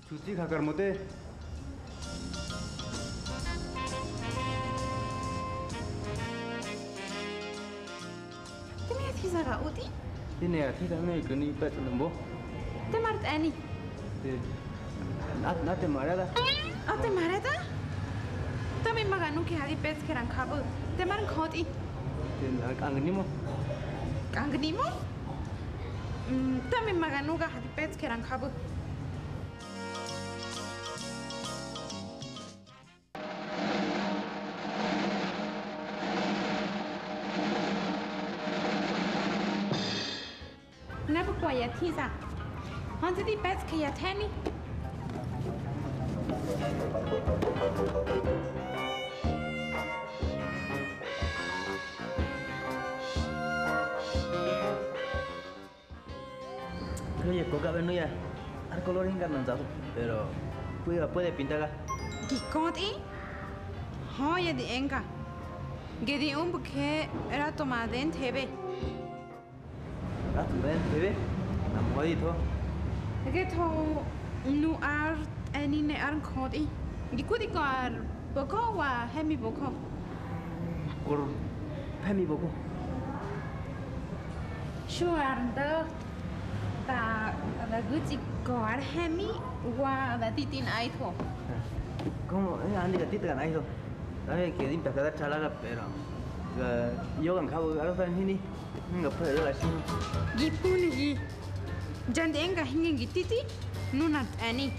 Susi kakar mote. Temi hati zara udi? Ini ya tidak nih kini pet lembo. Temart ani. Nate marada. Ate marada? Temi maganu ki hadi pet kerang kabu. Temar khoti. Angni mo. Angni mo? Temi maganu ga hadi pet kerang kabu. Kenapa kau ya tiza? Hantu di pet kayak tani. Oye, coca bueno ya. Al color encarnado, pero puede pintar. Di koti? Oh ya di enka. Gedi buke era tomaden tebe. Ven, bebé. Amoadito. Gitu nu ani ne koti. Di kudi boko wa hemi boko. Por pemi boko. Sure ta ada guci hemi wa da titin aito. ¿Cómo? Andi gatita kan ayo. Tapi que dimpa kada chalaga pero yo kan kau kalau kan ini nggak perlu lah sih. Gipun hi. Jande enga hingin gititi nunat ani.